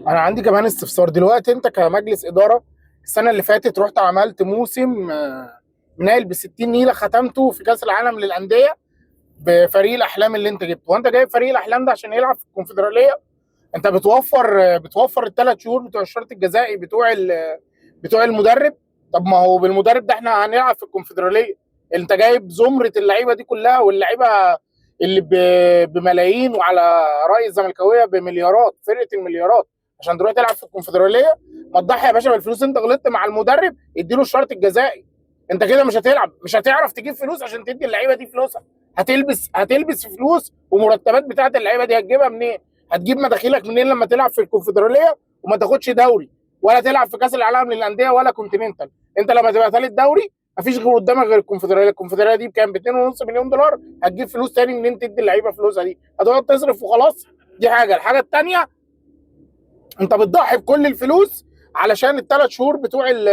انا عندي كمان استفسار دلوقتي. انت كمجلس اداره السنه اللي فاتت رحت عملت موسم نايل ب 60 نيله، ختمته في كاس العالم للانديه بفريق الاحلام اللي انت جبته. وانت جايب فريق الاحلام ده عشان يلعب في الكونفدراليه. انت بتوفر الثلاث شهور بتوع الشرط الجزائي بتوع المدرب. طب ما هو بالمدرب ده احنا هنلعب في الكونفدراليه. انت جايب زمره اللعيبه دي كلها، واللعيبه اللي بملايين، وعلى راي الزملكاويه بمليارات، فرقه المليارات، عشان تروح تلعب في الكونفدراليه. ما تضحي يا باشا بالفلوس. انت غلطت مع المدرب، اديله الشرط الجزائي. انت كده مش هتلعب، مش هتعرف تجيب فلوس عشان تدي اللعيبه دي فلوسها. هتلبس في فلوس، ومرتبات بتاعت اللعيبه دي هتجيبها منين؟ هتجيب مداخيلك منين لما تلعب في الكونفدراليه وما تاخدش دوري، ولا تلعب في كاس العالم للانديه ولا كونتيننتال؟ انت لما تبقى ثالث دوري مفيش غير قدامك غير الكونفدراليه. الكونفدراليه دي بكام؟ ب 2.5 مليون دولار. هتجيب فلوس تاني منين تدي اللعيبه فلوسها دي؟ هتقعد تصرف وخلاص. دي حاجه. الحاجه الثانيه، انت بتضحي بكل الفلوس علشان الثلاث شهور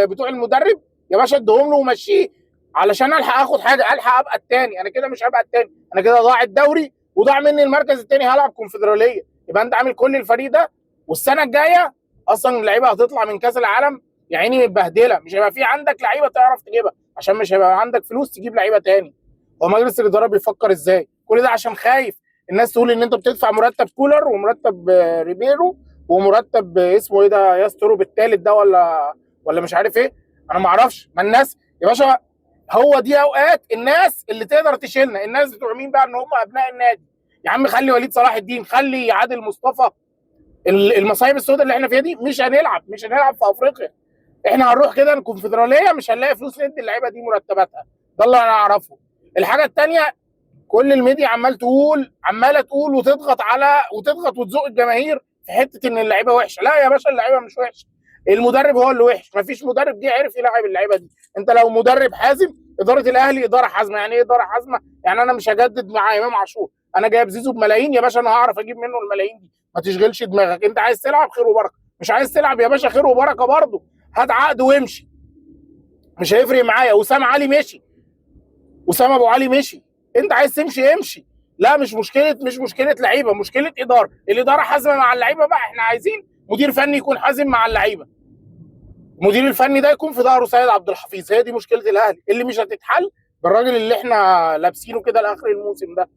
بتوع المدرب. يا باشا ادهم له ومشيه علشان الحق اخد حاجه، الحق ابقى الثاني. انا كده مش هبقى الثاني، انا كده ضاع الدوري وضاع مني المركز الثاني، هلعب كونفدراليه. يبقى انت عامل كل الفريق ده، والسنه الجايه اصلا اللعيبه هتطلع من كاس العالم يا عيني متبهدله، مش هيبقى في عندك لعيبه تعرف تجيبها عشان مش هيبقى عندك فلوس تجيب لعيبه تاني. هو مجلس الاداره بيفكر ازاي؟ كل ده عشان خايف الناس تقول ان انت بتدفع مرتب كولر ومرتب ريبيرو ومرتب اسمه ايه ده، ياسترو بالتالت ده، ولا مش عارف ايه. انا ما اعرفش. ما الناس يا باشا، هو دي اوقات الناس اللي تقدر تشيلنا. الناس بتوع مين بقى؟ ان هم ابناء النادي. يا عم خلي وليد صلاح الدين، خلي عادل مصطفى. المصايب السوداء اللي احنا فيها دي مش هنلعب في افريقيا. احنا هنروح كده الكونفدراليه مش هنلاقي فلوس ندي اللعيبه دي مرتباتها. ده اللي انا اعرفه. الحاجه الثانيه، كل الميديا عماله تقول وتضغط وتزق الجماهير في حته ان اللعيبه وحشه. لا يا باشا، اللعيبه مش وحشه، المدرب هو اللي وحش. مفيش مدرب جه عرف يلعب اللعيبه دي. انت لو مدرب حازم، اداره الاهلي اداره حازمه. يعني ايه اداره حازمه؟ يعني انا مش هجدد مع امام عاشور، انا جايب زيزو بملايين يا باشا، انا هعرف اجيب منه الملايين دي. ما تشغلش دماغك. انت عايز تلعب خير وبركه، مش عايز تلعب يا باشا خير وبركه برضه، هات عقد وامشي. مش هيفرق معايا. وسام علي مشي، وسام ابو علي مشي. انت عايز تمشي امشي. لا، مش مشكله لعيبه، مشكله اداره. الاداره حازمه مع اللعيبه بقى. احنا عايزين مدير فني يكون حازم مع اللعيبه، المدير الفني ده يكون في ظهره سيد عبد الحفيظ. هي دي مشكله الاهلي اللي مش هتتحل بالراجل اللي احنا لابسينه كده لاخر الموسم ده.